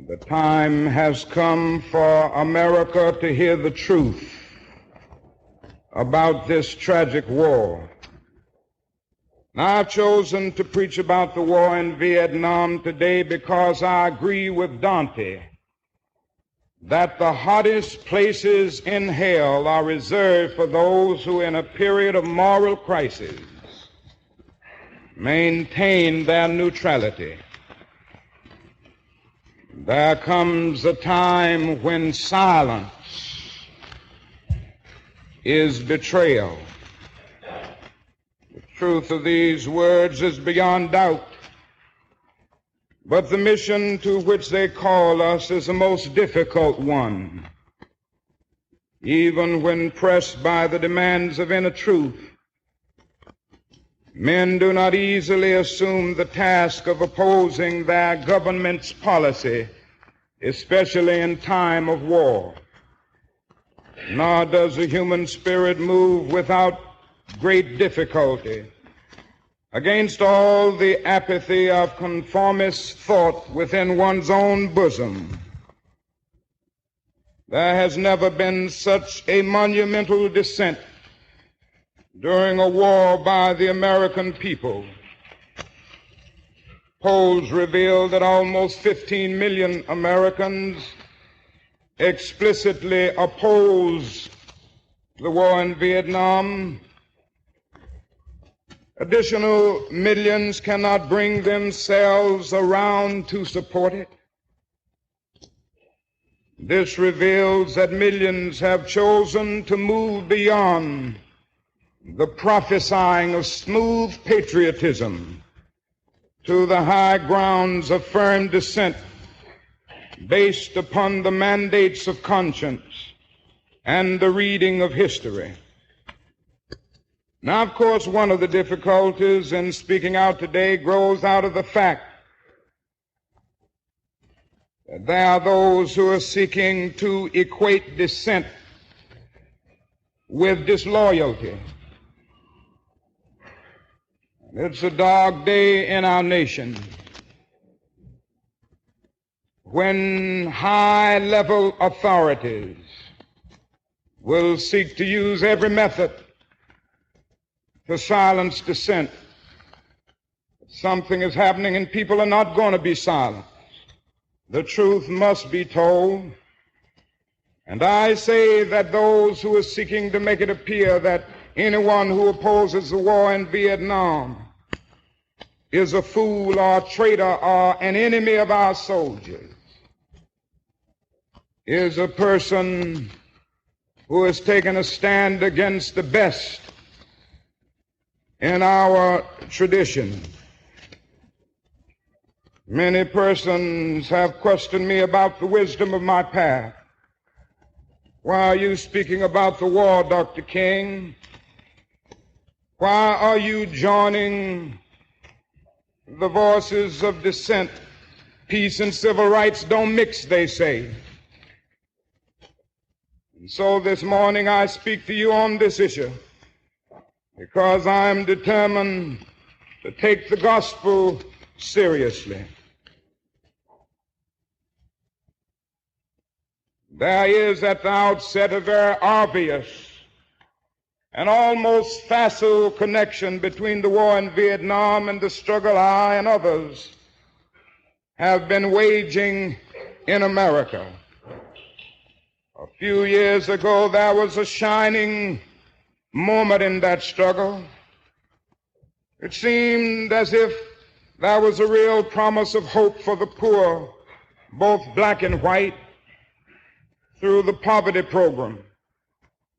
The time has come for America to hear the truth about this tragic war. Now, I've chosen to preach about the war in Vietnam today because I agree with Dante that the hottest places in hell are reserved for those who, in a period of moral crisis, maintain their neutrality. There comes a time when silence is betrayal. The truth of these words is beyond doubt, but the mission to which they call us is the most difficult one. Even when pressed by the demands of inner truth, men do not easily assume the task of opposing their government's policy, especially in time of war. Nor does the human spirit move without great difficulty against all the apathy of conformist thought within one's own bosom. There has never been such a monumental dissent during a war by the American people. Polls reveal that almost 15 million Americans explicitly oppose the war in Vietnam. Additional millions cannot bring themselves around to support it. This reveals that millions have chosen to move beyond the prophesying of smooth patriotism to the high grounds of firm dissent based upon the mandates of conscience and the reading of history. Now, of course, one of the difficulties in speaking out today grows out of the fact that there are those who are seeking to equate dissent with disloyalty. It's a dark day in our nation when high-level authorities will seek to use every method to silence dissent. Something is happening and people are not going to be silent. The truth must be told. And I say that those who are seeking to make it appear that anyone who opposes the war in Vietnam is a fool or a traitor or an enemy of our soldiers is a person who has taken a stand against the best in our tradition. Many persons have questioned me about the wisdom of my path. Why are you speaking about the war, Dr. King? Why are you joining the voices of dissent? Peace and civil rights don't mix, they say. And so this morning I speak to you on this issue because I am determined to take the gospel seriously. There is at the outset a very obvious and almost facile connection between the war in Vietnam and the struggle I and others have been waging in America. A few years ago, there was a shining moment in that struggle. It seemed as if there was a real promise of hope for the poor, both black and white, through the poverty program.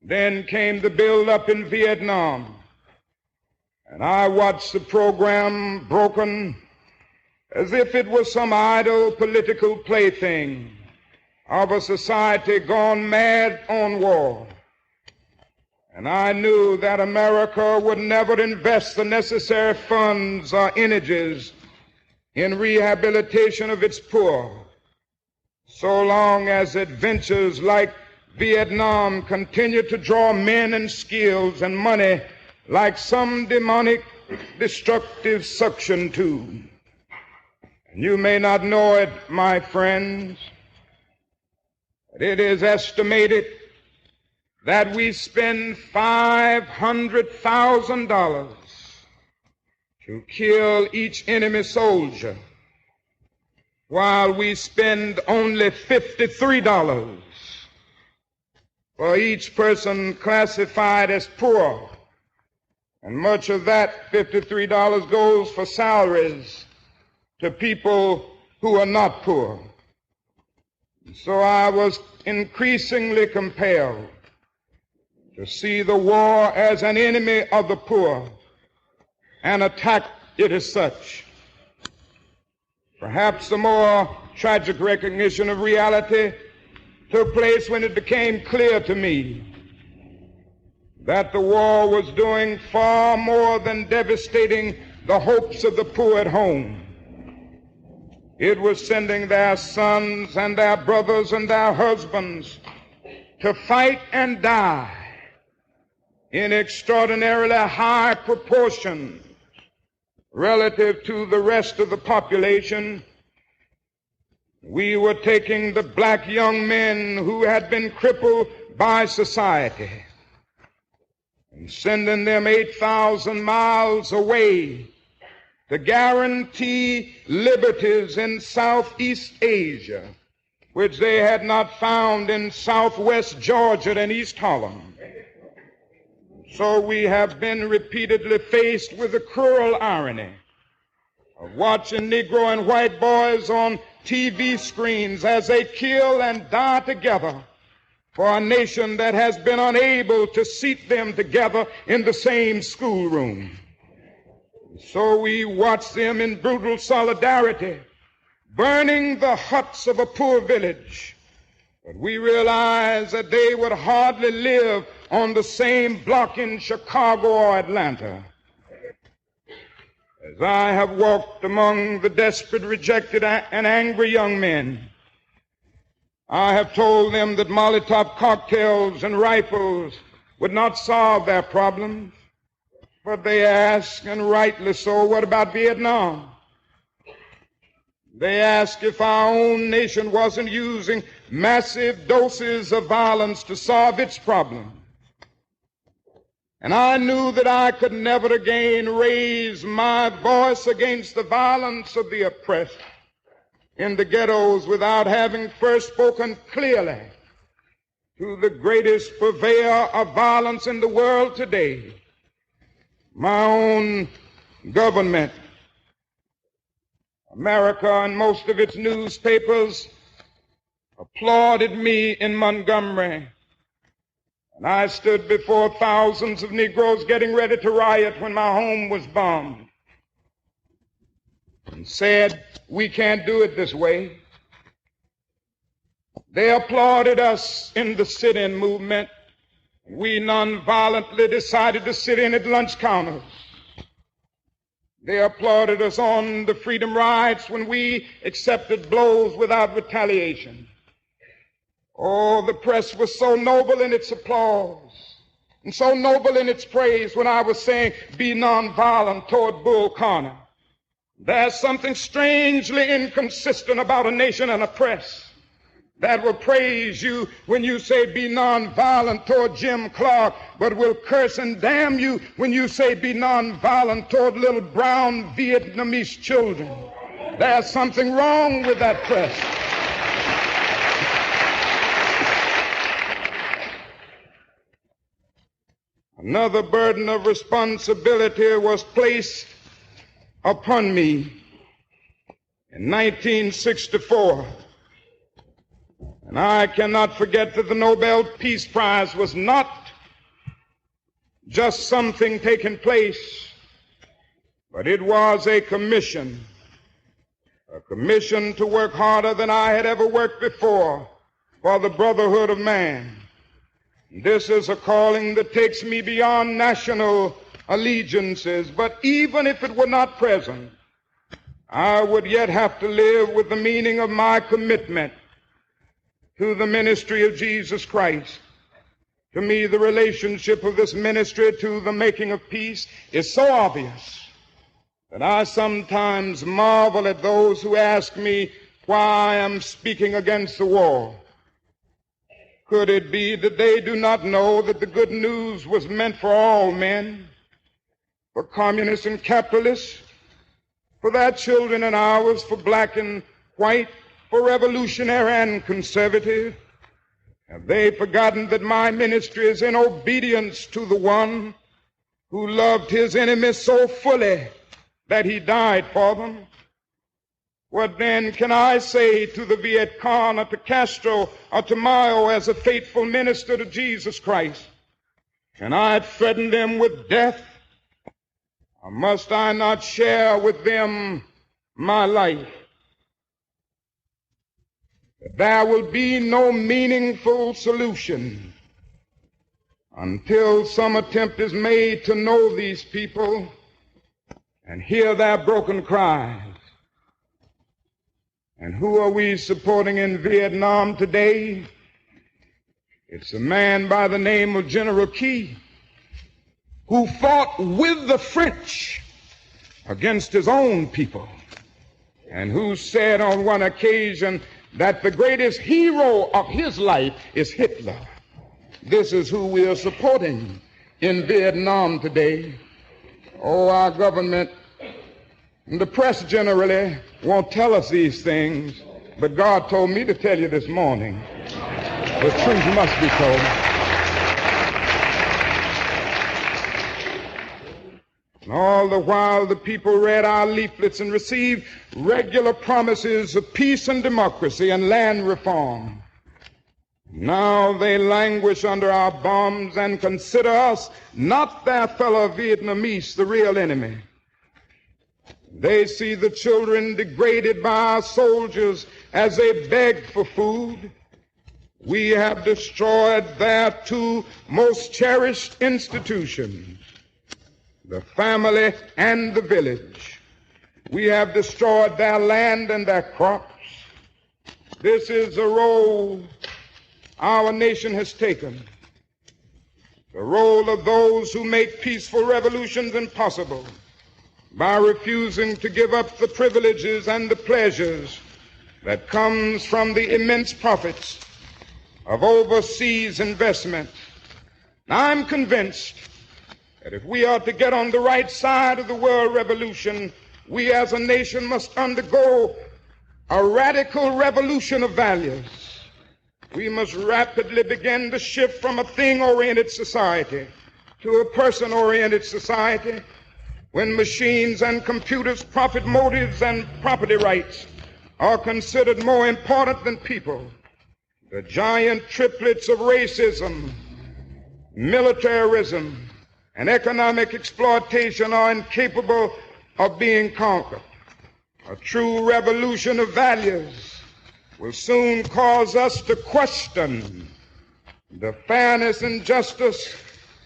Then came the build-up in Vietnam, and I watched the program broken as if it was some idle political plaything of a society gone mad on war. And I knew that America would never invest the necessary funds or energies in rehabilitation of its poor so long as adventures like Vietnam continue to draw men and skills and money like some demonic destructive suction tube. You may not know it, my friends, but it is estimated that we spend $500,000 to kill each enemy soldier, while we spend only $53 for each person classified as poor. And much of that $53 goes for salaries to people who are not poor. So I was increasingly compelled to see the war as an enemy of the poor and attack it as such. Perhaps the more tragic recognition of reality took place when it became clear to me that the war was doing far more than devastating the hopes of the poor at home. It was sending their sons and their brothers and their husbands to fight and die in extraordinarily high proportions relative to the rest of the population. We were taking the black young men who had been crippled by society and sending them 8,000 miles away to guarantee liberties in Southeast Asia, which they had not found in Southwest Georgia and East Holland. So we have been repeatedly faced with the cruel irony of watching Negro and white boys on TV screens as they kill and die together for a nation that has been unable to seat them together in the same schoolroom. So we watch them in brutal solidarity, burning the huts of a poor village. But we realize that they would hardly live on the same block in Chicago or Atlanta. As I have walked among the desperate, rejected, and angry young men, I have told them that Molotov cocktails and rifles would not solve their problems. But they ask, and rightly so, what about Vietnam? They ask if our own nation wasn't using massive doses of violence to solve its problem. And I knew that I could never again raise my voice against the violence of the oppressed in the ghettos without having first spoken clearly to the greatest purveyor of violence in the world today, my own government. America and most of its newspapers applauded me in Montgomery, and I stood before thousands of Negroes getting ready to riot when my home was bombed, and said, we can't do it this way. They applauded us in the sit-in movement. We nonviolently decided to sit in at lunch counters. They applauded us on the freedom rides when we accepted blows without retaliation. Oh, the press was so noble in its applause and so noble in its praise when I was saying, be nonviolent toward Bull Connor. There's something strangely inconsistent about a nation and a press that will praise you when you say be nonviolent toward Jim Clark, but will curse and damn you when you say be nonviolent toward little brown Vietnamese children. There's something wrong with that press. Another burden of responsibility was placed upon me in 1964. And I cannot forget that the Nobel Peace Prize was not just something taking place, but it was a commission to work harder than I had ever worked before for the brotherhood of man. This is a calling that takes me beyond national allegiances, but even if it were not present, I would yet have to live with the meaning of my commitment to the ministry of Jesus Christ. To me, the relationship of this ministry to the making of peace is so obvious that I sometimes marvel at those who ask me why I am speaking against the war. Could it be that they do not know that the good news was meant for all men, for communists and capitalists, for their children and ours, for black and white, for revolutionary and conservative? Have they forgotten that my ministry is in obedience to the one who loved his enemies so fully that he died for them? What then can I say to the Viet Cong or to Castro or to Mao as a faithful minister to Jesus Christ? Can I threaten them with death? Or must I not share with them my life? There will be no meaningful solution until some attempt is made to know these people and hear their broken cries. And who are we supporting in Vietnam today? It's a man by the name of General Key, who fought with the French against his own people, and who said on one occasion that the greatest hero of his life is Hitler. This is who we are supporting in Vietnam today. Oh, our government and the press generally won't tell us these things, but God told me to tell you this morning. The truth must be told. And all the while the people read our leaflets and received regular promises of peace and democracy and land reform. Now they languish under our bombs and consider us, not their fellow Vietnamese, the real enemy. They see the children degraded by our soldiers as they beg for food. We have destroyed their two most cherished institutions, the family and the village. We have destroyed their land and their crops. This is a role our nation has taken, the role of those who make peaceful revolutions impossible by refusing to give up the privileges and the pleasures that comes from the immense profits of overseas investment. Now, I'm convinced that if we are to get on the right side of the world revolution, we as a nation must undergo a radical revolution of values. We must rapidly begin to shift from a thing-oriented society to a person-oriented society. When machines and computers, profit motives, and property rights are considered more important than people, the giant triplets of racism, militarism, and economic exploitation are incapable of being conquered. A true revolution of values will soon cause us to question the fairness and justice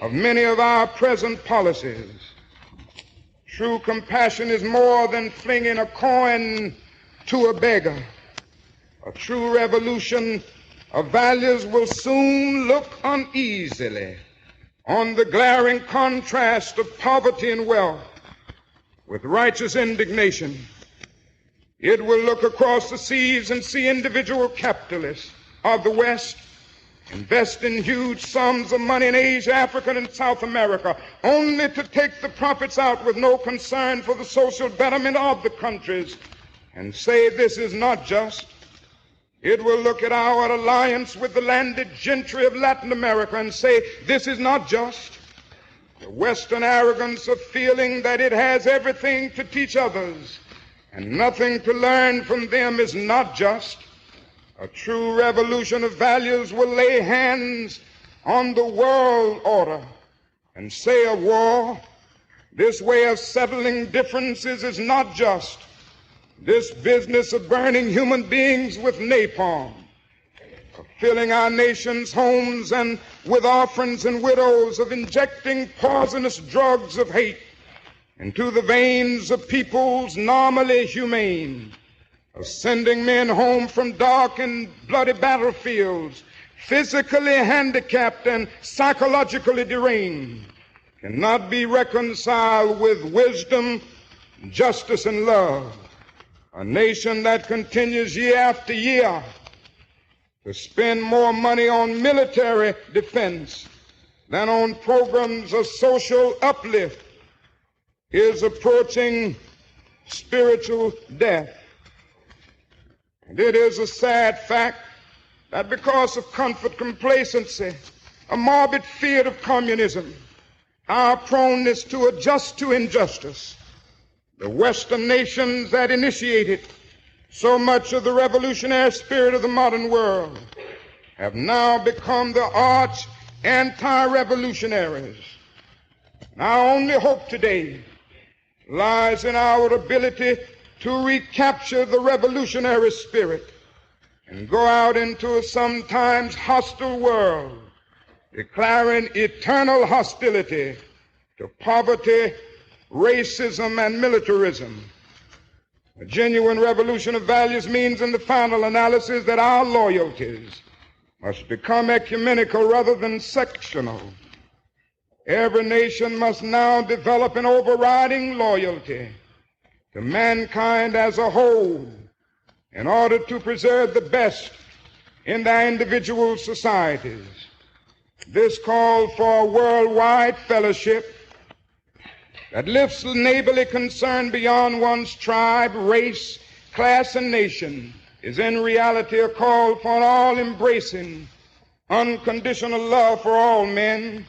of many of our present policies. True compassion is more than flinging a coin to a beggar. A true revolution of values will soon look uneasily on the glaring contrast of poverty and wealth with righteous indignation. It will look across the seas and see individual capitalists of the West investing huge sums of money in Asia, Africa, and South America, only to take the profits out with no concern for the social betterment of the countries, and say this is not just. It will look at our alliance with the landed gentry of Latin America and say this is not just. The Western arrogance of feeling that it has everything to teach others and nothing to learn from them is not just. A true revolution of values will lay hands on the world order and say of war, this way of settling differences is not just. This business of burning human beings with napalm, of filling our nation's homes and with orphans and widows, of injecting poisonous drugs of hate into the veins of peoples normally humane, of sending men home from dark and bloody battlefields, physically handicapped and psychologically deranged, cannot be reconciled with wisdom justice, and love. A nation that continues year after year to spend more money on military defense than on programs of social uplift is approaching spiritual death. And it is a sad fact that because of comfort, complacency, a morbid fear of communism, our proneness to adjust to injustice, the Western nations that initiated so much of the revolutionary spirit of the modern world have now become the arch anti-revolutionaries. And our only hope today lies in our ability to recapture the revolutionary spirit and go out into a sometimes hostile world, declaring eternal hostility to poverty, racism, and militarism. A genuine revolution of values means in the final analysis that our loyalties must become ecumenical rather than sectional. Every nation must now develop an overriding loyalty to mankind as a whole in order to preserve the best in their individual societies. This call for a worldwide fellowship that lifts neighborly concern beyond one's tribe, race, class, and nation is in reality a call for an all-embracing, unconditional love for all men.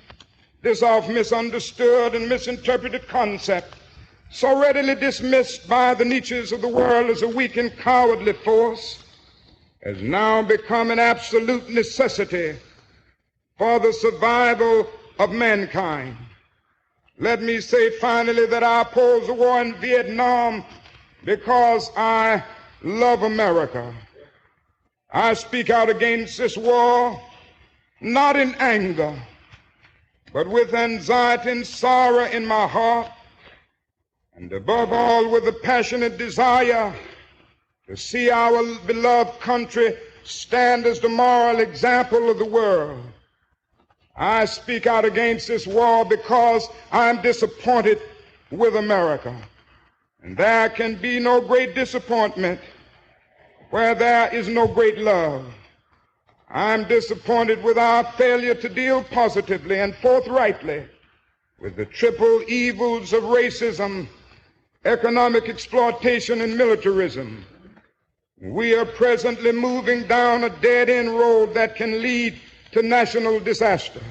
This oft misunderstood and misinterpreted concept, so readily dismissed by the niches of the world as a weak and cowardly force, has now become an absolute necessity for the survival of mankind. Let me say finally that I oppose the war in Vietnam because I love America. I speak out against this war not in anger, but with anxiety and sorrow in my heart, and above all with a passionate desire to see our beloved country stand as the moral example of the world. I speak out against this war because I'm disappointed with America. And there can be no great disappointment where there is no great love. I'm disappointed with our failure to deal positively and forthrightly with the triple evils of racism, economic exploitation, and militarism. We are presently moving down a dead-end road that can lead to national disaster.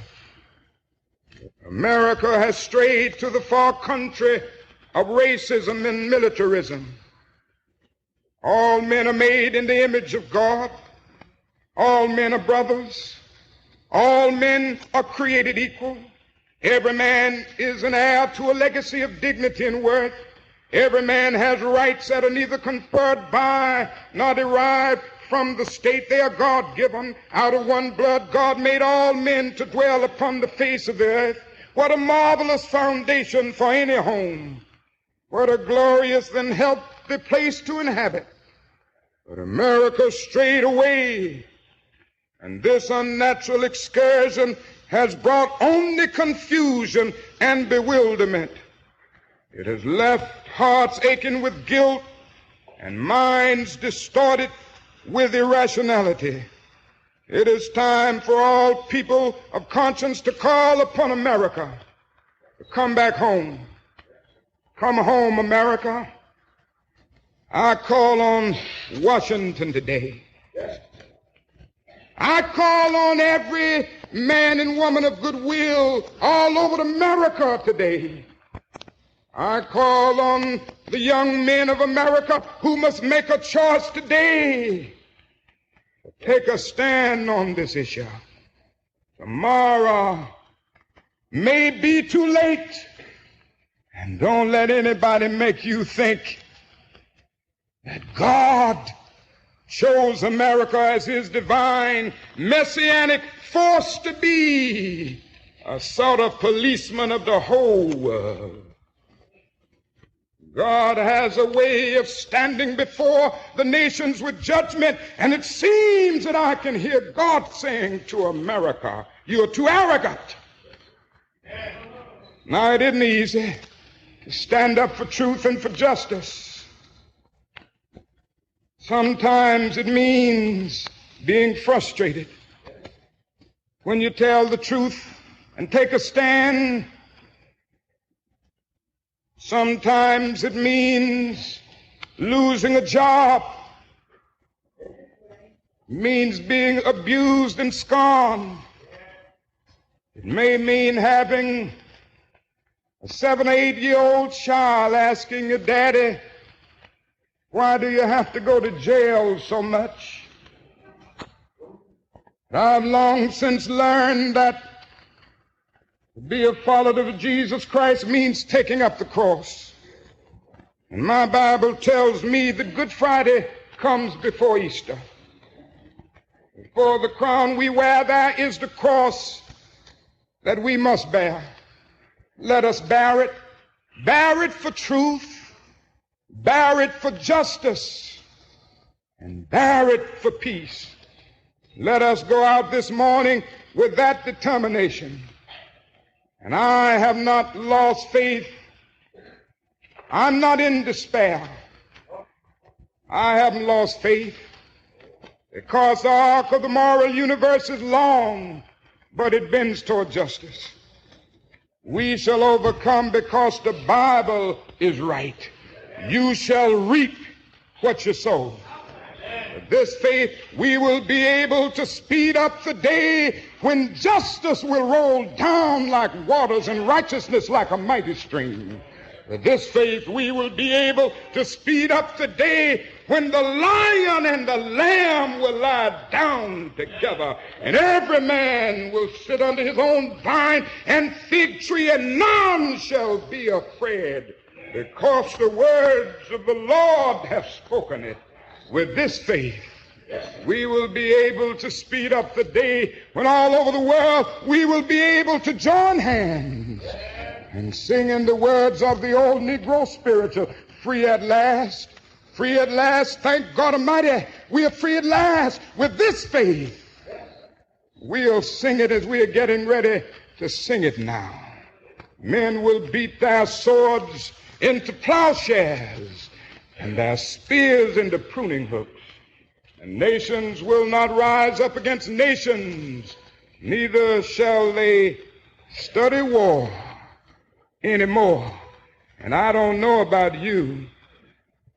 America has strayed to the far country of racism and militarism. All men are made in the image of God. All men are brothers. All men are created equal. Every man is an heir to a legacy of dignity and worth. Every man has rights that are neither conferred by nor derived from the state. They are God-given. Out of one blood, God made all men to dwell upon the face of the earth. What a marvelous foundation for any home. What a glorious and healthy place to inhabit. But America strayed away, and this unnatural excursion has brought only confusion and bewilderment. It has left hearts aching with guilt and minds distorted with irrationality. It is time for all people of conscience to call upon America to come back home. Come home, America. I call on Washington today. I call on every man and woman of goodwill all over America today. I call on the young men of America who must make a choice today to take a stand on this issue. Tomorrow may be too late, and don't let anybody make you think that God chose America as his divine messianic force to be a sort of policeman of the whole world. God has a way of standing before the nations with judgment, and it seems that I can hear God saying to America, "You are too arrogant." Now, it isn't easy. to stand up for truth and for justice. Sometimes it means being frustrated when you tell the truth and take a stand. Sometimes it means losing a job. It means being abused and scorned. It may mean having a 7 or 8-year-old child asking your daddy, why do you have to go to jail so much? I've long since learned that to be a follower of Jesus Christ means taking up the cross. And my Bible tells me that Good Friday comes before Easter. For the crown we wear, there is the cross that we must bear. Let us bear it. Bear it for truth. Bear it for justice. And bear it for peace. Let us go out this morning with that determination. And I have not lost faith. I'm not in despair. I haven't lost faith because the arc of the moral universe is long, but it bends toward justice. We shall overcome because the Bible is right. You shall reap what you sow. With this faith, we will be able to speed up the day when justice will roll down like waters and righteousness like a mighty stream. With this faith, we will be able to speed up the day when the lion and the lamb will lie down together, and every man will sit under his own vine and fig tree, and none shall be afraid, because the words of the Lord have spoken it. With this faith, we will be able to speed up the day when all over the world we will be able to join hands and sing in the words of the old Negro spiritual, free at last, thank God Almighty, we are free at last. With this faith, we'll sing it as we are getting ready to sing it now. Men will beat their swords into plowshares and their spears into pruning hooks. And nations will not rise up against nations, neither shall they study war anymore. And I don't know about you,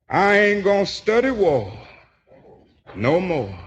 I ain't gonna study war no more.